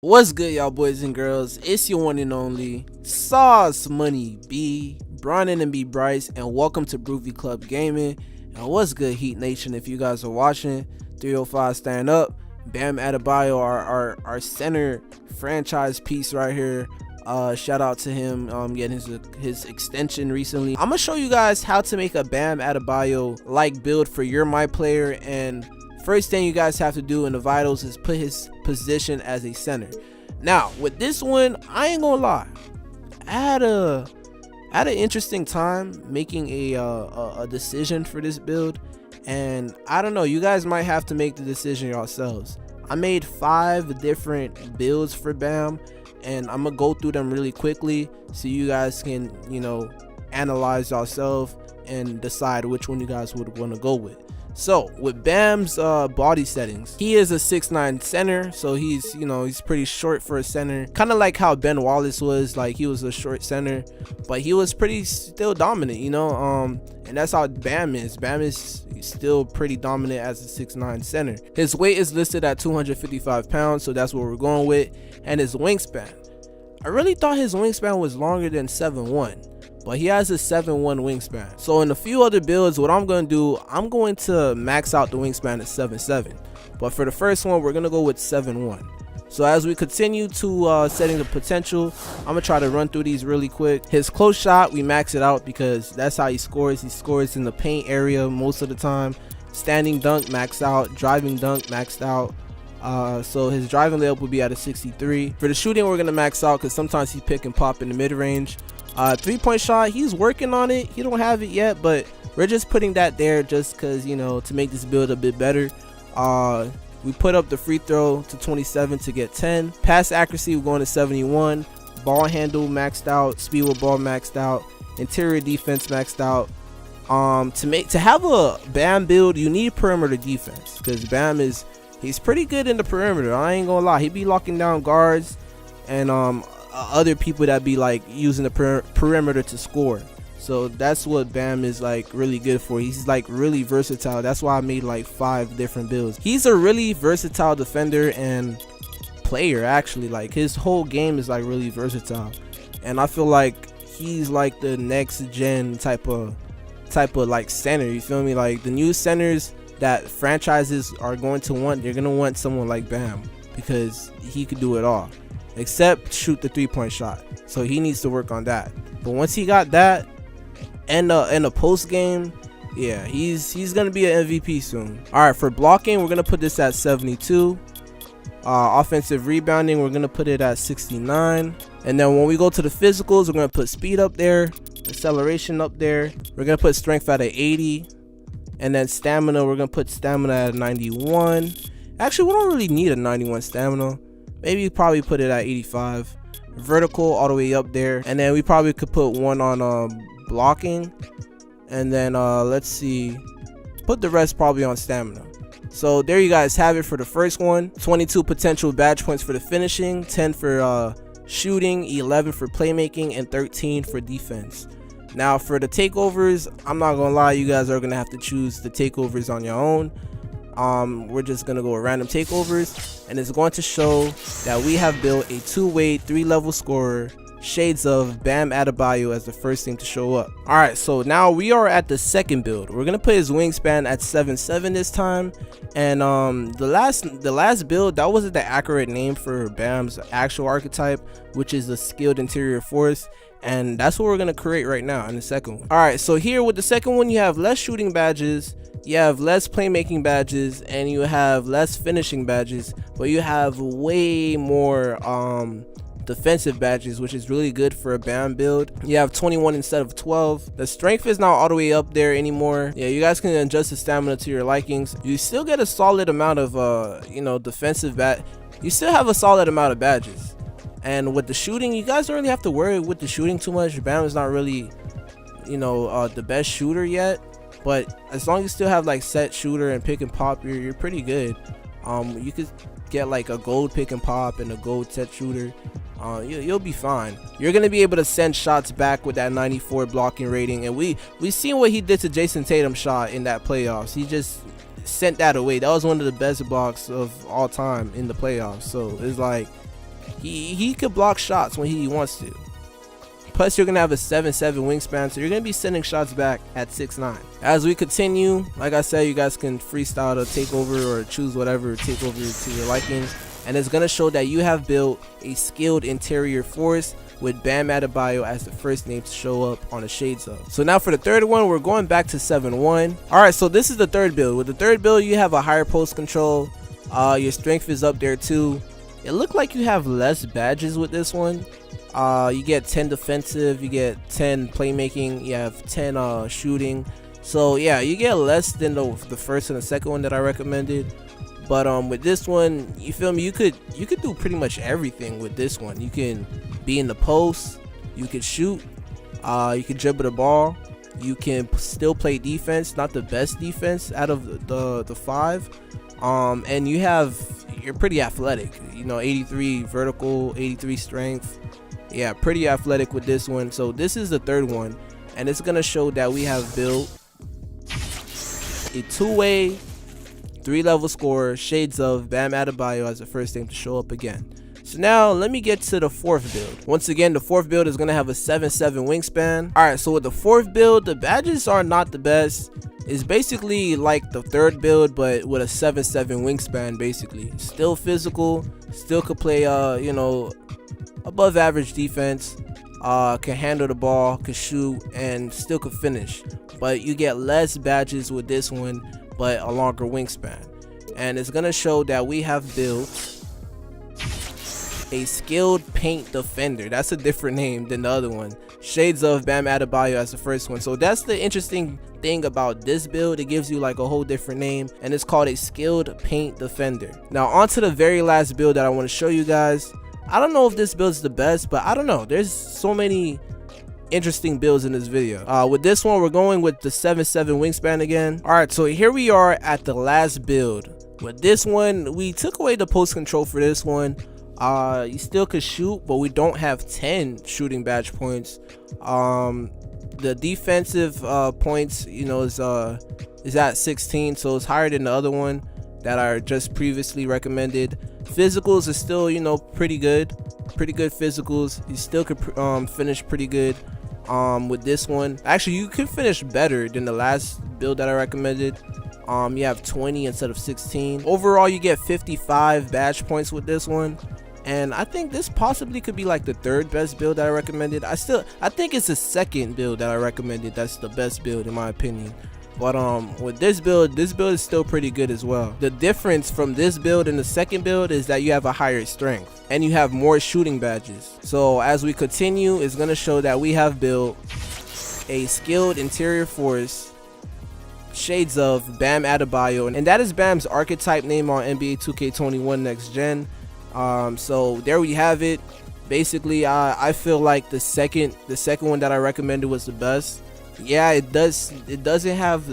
What's good, y'all boys and girls? It's your one and only Sauce Money B, Brian and B Bryce, and welcome to broovyclub Gaming. And what's good, Heat Nation? If you guys are watching, 305 stand up. Bam Adebayo, our center franchise piece right here. Shout out to him getting his extension recently. I'm gonna show you guys how to make a Bam Adebayo like build for your MyPlayer, and first thing you guys have to do in the vitals is put his position as a center. Now with this one, I ain't gonna lie, I had an interesting time making a decision for this build, and I don't know, you guys might have to make the decision yourselves. I made 5 different builds for Bam, and I'm gonna go through them really quickly so you guys can, you know, analyze yourself and decide which one you guys would want to go with. So with Bam's body settings, he is a 6'9" center, so he's, you know, he's pretty short for a center, kind of like how Ben Wallace was. Like, he was a short center, but he was pretty still dominant, you know. And that's how Bam is. Bam is still pretty dominant as a 6'9" center. His weight is listed at 255 pounds, so that's what we're going with. And his wingspan, I really thought his wingspan was longer than 7'1", but he has a 7'1" wingspan. So in a few other builds, what I'm going to do, I'm going to max out the wingspan at 7'7", but for the first one, we're going to go with 7'1". So as we continue to setting the potential, I'm going to try to run through these really quick. His close shot, we max it out because that's how he scores. He scores in the paint area most of the time. Standing dunk, maxed out. Driving dunk, maxed out. So his driving layup will be at a 63. For the shooting, we're going to max out because sometimes he pick and pop in the mid-range. 3-point shot, he's working on it. He don't have it yet, but we're just putting that there just because, you know, to make this build a bit better. We put up the free throw to 27 to get 10. Pass accuracy, we're going to 71. Ball handle maxed out. Speed with ball maxed out. Interior defense maxed out. To have a Bam build, you need perimeter defense because Bam he's pretty good in the perimeter. I ain't gonna lie, he be locking down guards and other people that be like using the perimeter to score. So that's what Bam is like really good for. He's like really versatile. That's why I made like 5 different builds. He's a really versatile defender and player, actually. Like, his whole game is like really versatile, and I feel like he's like the next gen type of like center, you feel me? Like, the new centers that franchises are going to want, they're gonna want someone like Bam because he could do it all except shoot the 3-point shot. So he needs to work on that. But once he got that and the post game, yeah, he's gonna be an MVP soon. All right, for blocking, we're gonna put this at 72. Offensive rebounding, we're gonna put it at 69. And then when we go to the physicals, we're gonna put speed up there, acceleration up there. We're gonna put strength at an 80. And then stamina, we're gonna put stamina at 91. Actually, we don't really need a 91 stamina. Maybe probably put it at 85. Vertical all the way up there. And then we probably could put one on blocking. And then let's see, put the rest probably on stamina. So there you guys have it for the first one. 22 potential badge points for the finishing, 10 for shooting, 11 for playmaking, and 13 for defense. Now for the takeovers, I'm not gonna lie, you guys are gonna have to choose the takeovers on your own. We're just gonna go with random takeovers, and it's going to show that we have built a 2-way 3-level scorer, shades of Bam Adebayo, as the first thing to show up. All right, so now we are at the second build. We're gonna put his wingspan at 7'7" this time, and the last build, that wasn't the accurate name for Bam's actual archetype, which is the skilled interior force. And that's what we're gonna create right now in the second one. All right, so here with the second one, you have less shooting badges, you have less playmaking badges, and you have less finishing badges, but you have way more defensive badges, which is really good for a Bam build. You have 21 instead of 12. The strength is not all the way up there anymore. Yeah, you guys can adjust the stamina to your likings. You still get a solid amount of you know, defensive you still have a solid amount of badges. And with the shooting, you guys don't really have to worry with the shooting too much. Bam is not really, you know, the best shooter yet, but as long as you still have like set shooter and pick and pop, you're pretty good. You could get like a gold pick and pop and a gold set shooter. You'll be fine. You're gonna be able to send shots back with that 94 blocking rating, and we seen what he did to Jason Tatum's shot in that playoffs. He just sent that away. That was one of the best blocks of all time in the playoffs. So it's like, he could block shots when he wants to. Plus, you're gonna have a 7'7" wingspan, so you're gonna be sending shots back at 6'9". As we continue, like I said, you guys can freestyle to take over or choose whatever take over to your liking, and it's gonna show that you have built a skilled interior force with Bam Adebayo as the first name to show up on the shades of. So now for the third one, we're going back to 7-1. All right, so this is the third build. With the third build, you have a higher post control. Your strength is up there too. It looked like you have less badges with this one. You get 10 defensive, you get 10 playmaking, you have 10 shooting. So yeah, you get less than the first and the second one that I recommended. But with this one, you feel me, you could do pretty much everything with this one. You can be in the post, you can shoot, you can dribble the ball, you can still play defense, not the best defense out of the 5. And you're pretty athletic, you know, 83 vertical, 83 strength. Yeah, pretty athletic with this one. So this is the third one, and it's gonna show that we have built a 2-way 3-level scorer, shades of Bam Adebayo as the first name to show up again. So now let me get to the fourth build. Once again, the fourth build is gonna have a 7'7" wingspan. All right, so with the fourth build, the badges are not the best. It's basically like the third build, but with a 7'7" wingspan. Basically, still physical, still could play you know, above average defense, can handle the ball, can shoot, and still could finish. But you get less badges with this one, but a longer wingspan. And it's gonna show that we have built a skilled paint defender. That's a different name than the other one. Shades of Bam Adebayo as the first one. So that's the interesting thing about this build. It gives you like a whole different name, and it's called a skilled paint defender. Now on to the very last build that I want to show you guys. I don't know if this build is the best, but I don't know. There's so many interesting builds in this video. With this one, we're going with the 7'7" wingspan again. All right, so here we are at the last build. With this one, we took away the post control for this one. You still could shoot, but we don't have 10 shooting badge points. The defensive points, you know, is at 16, so it's higher than the other one that I just previously recommended. Physicals is still, you know, pretty good physicals. You still could finish pretty good with this one. Actually, you can finish better than the last build that I recommended. You have 20 instead of 16. Overall, you get 55 badge points with this one, and I think this possibly could be like the third best build that I recommended. I think it's the second build that I recommended that's the best build in my opinion. But with this build is still pretty good as well. The difference from this build and the second build is that you have a higher strength and you have more shooting badges. So as we continue, it's gonna show that we have built a skilled interior force, shades of Bam Adebayo, and that is Bam's archetype name on NBA 2K21 Next Gen. So there we have it. Basically, I feel like the second one that I recommended was the best. Yeah, it doesn't have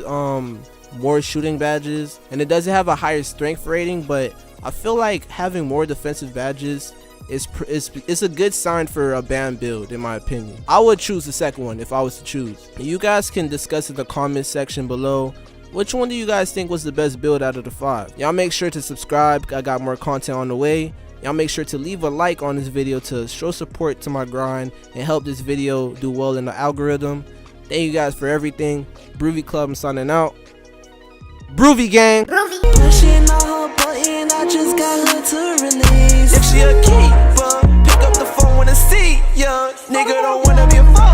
more shooting badges, and it doesn't have a higher strength rating, but I feel like having more defensive badges is a good sign for a Bam build in my opinion. I would choose the second one if I was to choose. You guys can discuss in the comment section below which one do you guys think was the best build out of the 5. Y'all make sure to subscribe. I got more content on the way. Y'all make sure to leave a like on this video to show support to my grind and help this video do well in the algorithm. Thank you guys for everything. Broovy Club, I'm signing out. Broovy gang. Pushing on her button, I just got her to release. If she a keeper, pick up the phone when I see ya. Nigga don't wanna be a father.